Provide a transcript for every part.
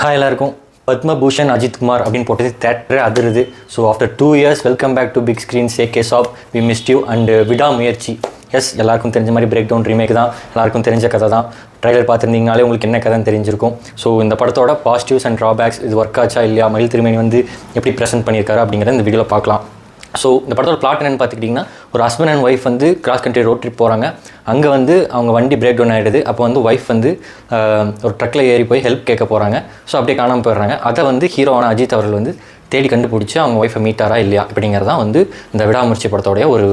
Hi எல்லாருக்கும். பத்மபூஷன் அஜித் குமார் அப்படின்னு போட்டது தேட்டரே அதிருது. So after 2 years welcome back to big screens AK shop. We missed you and Vidaamuyarchi. Yes, எல்லாருக்கும் தெரிஞ்ச மாதிரி பிரேக் டவுன் ரீமேக் தான், எல்லாருக்கும் தெரிஞ்ச கதை தான். ட்ரைலர் பார்த்துருந்தீங்கனாலே உங்களுக்கு என்ன கதைன்னு தெரிஞ்சிருக்கும். ஸோ இந்த படத்தோட பாசிட்டிவ்ஸ் அண்ட் ட்ராபேக்ஸ், இது ஒர்க் ஆச்சா இல்லையா, மயில் திருமேனி வந்து எப்படி ப்ரெசென்ட் பண்ணியிருக்காரு அப்படிங்கிறத இந்த வீடியோவில் பார்க்கலாம். ஸோ இந்த படத்தோட பிளாட் என்னென்னு பார்த்துக்கிட்டிங்கன்னா, ஒரு ஹஸ்பண்ட் அண்ட் ஒய்ஃப் வந்து கிராஸ் கண்ட்ரி ரோட் ட்ரிப் போகிறாங்க. அங்கே வந்து அவங்க வண்டி பிரேக் டவுன் ஆகிடுது. அப்போ வந்து ஒய்ஃப் வந்து ஒரு ட்ரக்கில் ஏறி போய் ஹெல்ப் கேட்க போகிறாங்க. ஸோ அப்படியே காணாமல் போயிடுறாங்க. அதை வந்து ஹீரோவான அஜித் அவர்கள் வந்து தேடி கண்டுபிடிச்சி அவங்க ஒய்ஃபை மீட்டாரா இல்லையா அப்படிங்கிறதான் வந்து இந்த விடாமுயற்சி படத்தோடைய ஒரு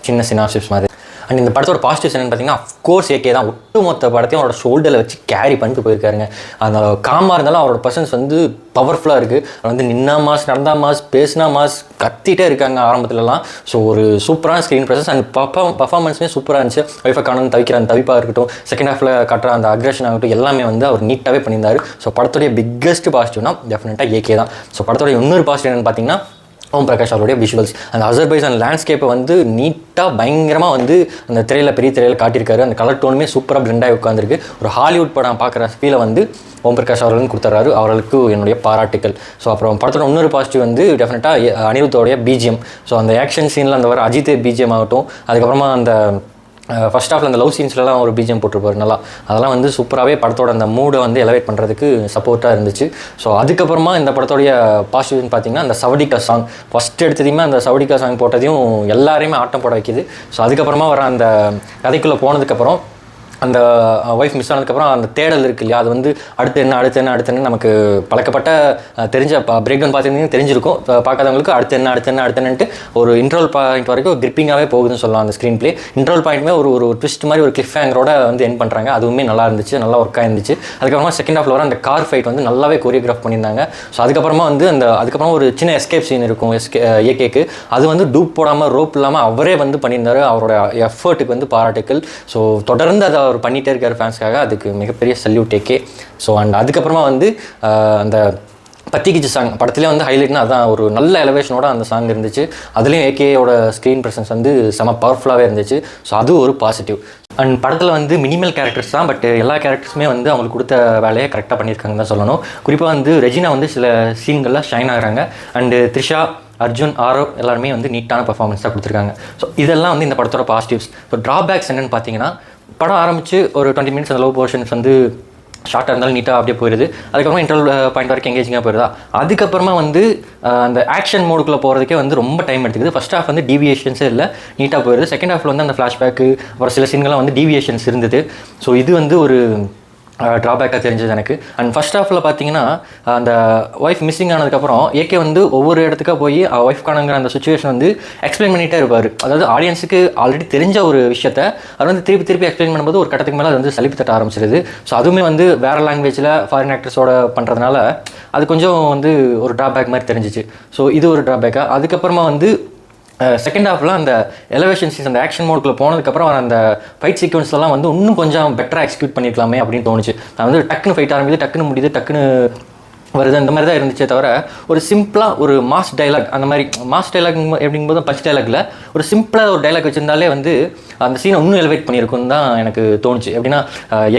சின்ன சினாப்சிஸ் மாதிரி. அண்ட் இந்த படத்தோட பாசிட்டிவ்ஸ் என்னென்னு பார்த்தீங்கன்னா, அஃப்கோர்ஸ் ஏகே தான் ஒட்டுமொத்த படத்தையும் அவரோட ஷோல்டரில் வச்சு கேரி பண்ணிட்டு போயிருக்காருங்க. அந்த காமாக இருந்தாலும் அவரோட பர்சன்ஸ் வந்து பவர்ஃபுல்லாக இருக்குது. அவர் வந்து நின்னா மாஸ், நடந்தா மாஸ், பேசினா மாஸ், கத்திட்டே இருக்காங்க ஆரம்பத்துலலாம். ஸோ ஒரு சூப்பரான ஸ்க்ரீன் ப்ரெசன்ஸ் அண்ட் பர்ஃபார்மன்ஸுமே சூப்பராக இருந்துச்சு. ஒய்ஃபை காணும் தவிக்கிற அந்த தவிப்பாக இருக்கட்டும், செகண்ட் ஹாஃபில் காட்டுற அந்த அக்ரெஷன் ஆகட்டும், எல்லாமே வந்து அவர் நீட்டாகவே பண்ணியிருந்தார். ஸோ படத்துடைய பிக்கஸ்ட் பாசிட்டிவ்னா டெஃபினட்டாக ஏகே தான். ஸோ படத்தோடைய இன்னொரு பாசிட்டிவ் என்னென்னு பார்த்தீங்கன்னா, ஓம் பிரகாஷ் அவருடைய விஷுவல்ஸ், அந்த அசர்பைஜான் லேண்ட்ஸ்கேப்பை வந்து நீட்டாக பயங்கரமாக வந்து அந்த திரையில் பெரிய திரையில் காட்டியிருக்காரு. அந்த கலர் டோனுமே சூப்பராக பிளெண்டாகி உட்காந்துருக்கு. ஒரு ஹாலிவுட் படம் பார்க்குற ஃபீலை வந்து ஓம் பிரகாஷ் அவர்களும் கொடுத்துறாரு. அவர்களுக்கு என்னுடைய பாராட்டுக்கள். ஸோ அப்புறம் படத்தோட இன்னொரு பாசிட்டிவ் வந்து டெஃபினட்டாக அனிருத்தோடைய பிஜிஎம். ஸோ அந்த ஆக்ஷன் சீனில் அந்த வர அஜித் பிஜிஎம் ஆகட்டும், அதுக்கப்புறமா அந்த ஃபர்ஸ்ட் ஆஃபில் அந்த லவ் சீன்ஸ்லாம் ஒரு பிஜிஎம் போட்டிருப்பாரு நல்லா. அதெல்லாம் வந்து சூப்பராகவே படத்தோட அந்த மூடை வந்து எலவேட் பண்ணுறதுக்கு சப்போர்ட்டாக இருந்துச்சு. ஸோ அதுக்கப்புறமா இந்த படத்தோடைய பாசிட்டிவ்னு பார்த்தீங்கன்னா, அந்த சவடிகா சாங் ஃபஸ்ட் எடுத்ததையுமே அந்த சவடிகா சாங் போட்டதையும் எல்லாரையுமே ஆட்டம் போட வைக்கிது. ஸோ அதுக்கப்புறமா வர அந்த கதைக்குள்ளே போனதுக்கப்புறம் அந்த ஒய்ஃப் மிஸ் ஆனதுக்கப்புறம் அந்த தேடல் இருக்குது இல்லையா, அது வந்து அடுத்து என்ன நமக்கு பழக்கப்பட்ட தெரிஞ்ச பிரேக் டவுன் பார்த்துருந்தீங்கன்னா தெரிஞ்சிருக்கும். பார்க்காதவங்களுக்கு அடுத்து என்னன்ட்டு ஒரு இன்ட்ரோல் பாயிண்ட் வரைக்கும் கிரிப்பிங்காகவே போகுதுன்னு சொல்லலாம். அந்த ஸ்க்ரீன் பிளே இன்ட்ரோல் பாயிண்ட்டுமே ஒரு ட்விஸ்ட் மாதிரி ஒரு கிளிஃப் ஹேங்கரோட வந்து என் பண்ணுறாங்க. அதுவுமே நல்லா இருந்துச்சு, நல்லா ஒர்க்காக இருந்துச்சு. அதுக்கப்புறமா செகண்ட் ஹாஃபில் வர அந்த கார் ஃபைட் வந்து நல்லாவே கோரியோகிராஃப் பண்ணியிருந்தாங்க. ஸோ அதுக்கப்புறமா வந்து அதுக்கப்புறம் ஒரு சின்ன எஸ்கேப் சீன் இருக்கும் ஏகேக்கு. அது வந்து டூப் போடாமல், ரோப் இல்லாமல் அவரே வந்து பண்ணியிருந்தார். அவரோட எஃபர்ட்டுக்கு வந்து பாராட்டுக்கள். ஸோ தொடர்ந்து அதை அவர் பண்ணிகிட்டே இருக்கார் ஃபேன்ஸ்க்காக. அதுக்கு மிகப்பெரிய சல்யூட் ஏகே. ஸோ அண்ட் அதுக்கப்புறமா வந்து அந்த பத்திக்கிச்சு சாங் படத்துலேயே வந்து ஹைலைட்னா அதான், ஒரு நல்ல எலவேஷனோட அந்த சாங் இருந்துச்சு. அதுலேயும் ஏகேயோட ஸ்க்ரீன் ப்ரெசன்ஸ் வந்து செம பவர்ஃபுல்லாகவே இருந்துச்சு. ஸோ அது ஒரு பாசிட்டிவ். அண்ட் படத்தில் வந்து மினிமல் கேரக்டர்ஸ் தான், பட் எல்லா கேரக்டர்ஸுமே வந்து அவங்களுக்கு கொடுத்த வேலையை கரெக்டாக பண்ணியிருக்காங்க தான் சொல்லணும். குறிப்பாக வந்து ரெஜினா வந்து சில சீன்களில் ஷைன் ஆகிறாங்க. அண்டு த்ரிஷா, அர்ஜுன், ஆரவ் எல்லாருமே வந்து நீட்டான பர்ஃபார்மன்ஸ் தான் கொடுத்துருக்காங்க. ஸோ இதெல்லாம் வந்து இந்த படத்தோட பாசிட்டிவ்ஸ். ஸோ ட்ராபேக்ஸ் என்னென்னு பார்த்தீங்கன்னா, படம் ஆரம்பித்து ஒரு 20 minutes அந்த லவ் போர்ஷன்ஸ் வந்து ஷார்ட்டாக இருந்தாலும் நீட்டாக அப்படியே போயிடுது. அதுக்கப்புறமா இன்டர்வல் பாயிண்ட் வரைக்கும் எங்கேஜிங்காக போயிடுதா. அதுக்கப்புறமா வந்து அந்த ஆக்ஷன் மோடுக்குள்ளே போகிறதுக்கே வந்து ரொம்ப டைம் எடுத்துக்குது. ஃபஸ்ட் ஹாஃப் வந்து டீவியேஷன்ஸே இல்லை, நீட்டாக போயிடுது. செகண்ட் ஹாஃபில் வந்து அந்த ஃப்ளாஷ்பேக்கு அப்புறம் சில சீன்கள்லாம் வந்து டீவியேஷன்ஸ் இருந்தது. ஸோ இது வந்து ஒரு ட்ராபேக்காக தெரிஞ்சது எனக்கு. அண்ட் ஃபர்ஸ்ட் ஹாஃபில் பார்த்தீங்கன்னா, அந்த ஒய்ஃப் மிஸ்ஸிங் ஆனதுக்கப்புறம் ஏகே வந்து ஒவ்வொரு இடத்துக்காக போய் ஒய்ஃப் காணுங்கிற அந்த சுச்சுவேஷன் வந்து எக்ஸ்பிளைன் பண்ணிகிட்டே இருப்பார். அதாவது ஆடியன்ஸுக்கு ஆல்ரெடி தெரிஞ்ச ஒரு விஷயத்த அவர் வந்து திருப்பி எக்ஸ்பிளைன் பண்ணும்போது ஒரு கட்டத்துக்கு மேலே அது வந்து சலிப்பு தட்ட ஆரம்பிச்சிருது. ஸோ அதுவுமே வந்து வேறு லாங்குவேஜில் ஃபாரின் ஆக்டர்ஸோட பண்ணுறதுனால அது கொஞ்சம் வந்து ஒரு ட்ராபேக் மாதிரி தெரிஞ்சிச்சு. ஸோ இது ஒரு ட்ராபேக்காக. அதுக்கப்புறமா வந்து செகண்ட் ஹாஃபில் அந்த எலவேஷன் சீன்ஸ், அந்த ஆக்ஷன் மோடுக்குள்ளே போனதுக்கப்புறம் அந்த ஃபைட் சீக்வன்ஸ்லாம் வந்து இன்னும் கொஞ்சம் பெட்டராக எக்ஸிக்யூட் பண்ணியிருக்கலாமே அப்படின்னு தோணுச்சு. நான் வந்து டக்குன்னு ஃபைட் ஆரம்பிக்குது, டக்குன்னு முடியுது, டக்குன்னு வருது, அந்த மாதிரி தான் இருந்துச்சே தவிர ஒரு சிம்பிளாக ஒரு மாஸ் டைலாக், அந்த மாதிரி மாஸ் டைலாக் எப்படிங்கும்போது பஞ்ச் டைலாக்ல ஒரு சிம்பிளாக ஒரு டைலாக் வச்சுருந்தாலே வந்து அந்த சீனை இன்னும் எலிவேட் பண்ணியிருக்குன்னு தான் எனக்கு தோணுச்சு. எப்படின்னா,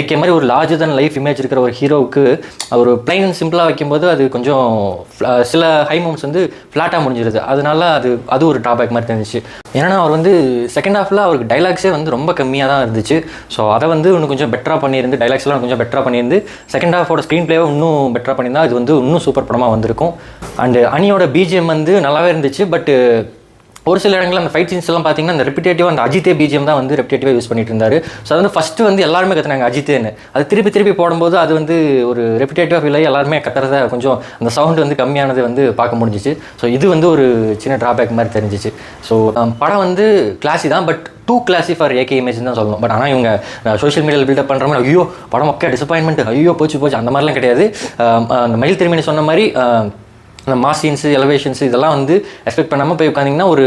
ஏகே மாதிரி ஒரு லார்ஜர் தன் லைஃப் இமேஜ் இருக்கிற ஒரு ஹீரோவுக்கு ஒரு பிளைன் அண்ட் சிம்பிளாக வைக்கும்போது அது கொஞ்சம் சில ஹை மூமெண்ட்ஸ் வந்து ஃப்ளாட்டாக முடிஞ்சிருது. அதனால அது ஒரு ட்ராபேக் மாதிரி தெரிஞ்சிச்சு. ஏன்னா அவர் வந்து செகண்ட் ஹாஃபில் அவருக்கு டைலாக்ஸே வந்து ரொம்ப கம்மியாக தான் இருந்துச்சு. ஸோ அதை வந்து இன்னும் கொஞ்சம் பெட்டராக பண்ணியிருந்து, டைலாக்ஸ்லாம் கொஞ்சம் பெட்டராக பண்ணியிருந்து செகண்ட் ஹாஃபோட ஸ்க்ரீன் பிளேவை இன்னும் பெட்டராக பண்ணியிருந்தால் அது வந்து இன்னும் சூப்பர் படமாக வந்திருக்கும். அண்டு அனியோட பிஜிஎம் வந்து நல்லாவே இருந்துச்சு. பட் ஒரு சில இடங்களில் அந்த ஃபைட் சீன்ஸ் எல்லாம் பார்த்தீங்கன்னா, அந்த ரெப்பிட்டேட்டிவாக அந்த அஜித்தே பிஜிஎம் தான் வந்து ரெப்பிட்டேட்டிவாக யூஸ் பண்ணிட்டு இருந்தார். ஸோ அது வந்து ஃபஸ்ட்டு வந்து எல்லாருமே கற்றுனாங்க அஜித்தேன்னு. அது திருப்பி போடும்போது அது வந்து ஒரு ரெப்பிட்டேட்டிவாக ஃபீல் ஆகி எல்லாருமே கத்துறத கொஞ்சம் அந்த சவுண்ட் வந்து கம்மியானது வந்து பார்க்க முடிஞ்சிச்சு. ஸோ இது வந்து ஒரு சின்ன ட்ராபேக் மாதிரி தெரிஞ்சிச்சு. ஸோ படம் வந்து கிளாஸி தான், but too classy for AK image தான் சொல்லணும். பட் ஆனால் இவங்க சோஷியல் மீடியாவில் பில்டப் பண்ணுற மாதிரி ஐயோ படம் மொக்க டிசப்பாயின்மெண்ட், ஐயோ போச்சு அந்த மாதிரிலாம் கிடையாது. அந்த மயில் திருமணி சொன்ன மாதிரி அந்த மாஸ் சீன்ஸு, எலவேஷன்ஸு இதெல்லாம் வந்து எக்ஸ்பெக்ட் பண்ணாமல் போய் உட்காந்திங்கன்னா ஒரு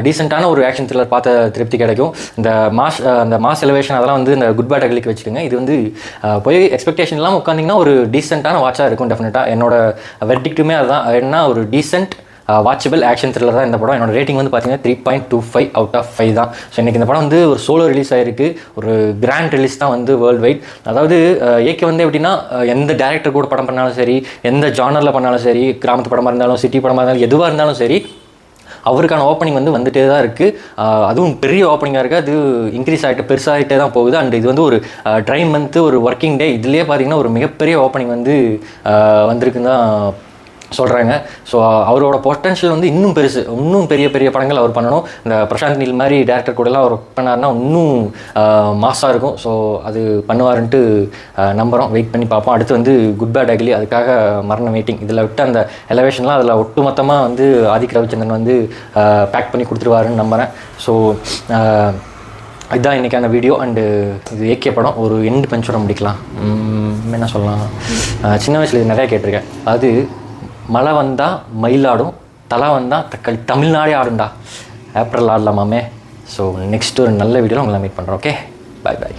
டீசெண்டான ஒரு ஆக்ஷன் த்ரில்லர் பார்த்த திருப்தி கிடைக்கும். அந்த மாஸ் எலவேஷன் அதெல்லாம் வந்து இந்த குட் பேட் அகலிக்கு வச்சுக்கோங்க. இது வந்து போய் எக்ஸ்பெக்டேஷன் இல்லாமல் உட்காந்திங்கன்னா ஒரு டீசெண்டான வாட்சாக இருக்கும். டெஃபினட்டாக என்னோட வெர்டிக்ட்டுமே அதுதான். என்ன ஒரு டீசென்ட் வாட்சபிள் ஆக்ஷன் த்ரில்லர் தான் இந்த படம். என்னோட ரேட்டிங் வந்து பார்த்தீங்கன்னா 3.25 அவுட் ஆஃப் 5 தான். ஸோ இன்றைக்கி இந்த படம் வந்து ஒரு சோலோ ரிலீஸ் ஆகிருக்கு, ஒரு கிராண்ட் ரிலீஸ் தான் வந்து வேர்ல்டு வைட். அதாவது ஏகே வந்து எப்படின்னா எந்த டேரக்டர் கூட படம் பண்ணாலும் சரி, எந்த ஜானரில் பண்ணாலும் சரி, கிராமத்து படமாக இருந்தாலும் சிட்டி படமாக இருந்தாலும் எதுவாக இருந்தாலும் சரி, அவருக்கான ஓப்பனிங் வந்து வந்துகிட்டே தான் இருக்குது. அதுவும் பெரிய ஓப்பனிங்காக இருக்குது, அது இன்க்ரீஸ் ஆகிட்டு பெருசாகிட்டே தான் போகுது. அண்ட் இது வந்து ஒரு ட்ரை மந்த்து, ஒரு ஒர்க்கிங் டே, இதுலேயே பார்த்திங்கன்னா ஒரு மிகப்பெரிய ஓப்பனிங் வந்து வந்திருக்குன்னு தான் சொல்கிறாங்க. ஸோ அவரோட பொட்டன்ஷியல் வந்து இன்னும் பெருசு, இன்னும் பெரிய பெரிய படங்கள் அவர் பண்ணணும். இந்த பிரசாந்த் நீல் மாதிரி டேரக்டர் கூடலாம் அவர் ஒர்க் பண்ணார்னா இன்னும் மாஸாக இருக்கும். ஸோ அது பண்ணுவாருன்ட்டு நம்புகிறோம், வெயிட் பண்ணி பார்ப்போம். அடுத்து வந்து குட் பேட் அக்லி, அதுக்காக மரண வெயிட்டிங். இதில் விட்டு அந்த எலவேஷன்லாம் அதில் ஒட்டுமொத்தமாக வந்து ஆதிக் ரவிச்சந்திரன் வந்து பேக் பண்ணி கொடுத்துருவாருன்னு நம்புகிறேன். ஸோ இதுதான் இன்றைக்கான வீடியோ. அண்டு இது ஏகே படம் ஒரு எண்டு பஞ்சோட முடிக்கலாம். என்ன சொல்லலாம், சின்ன வயசில் இது நிறையா கேட்டிருக்கேன். அது மழை வந்தால் மயிலாடும், தலை வந்தால் தக்காளி தமிழ்நாடே ஆடுண்டா. ஏப்ரல் ஆடலாமாமே. ஸோ நெக்ஸ்ட்டு ஒரு நல்ல வீடியோவில் உங்களை மீட் பண்ணுறோம். ஓகே, பாய் பாய்.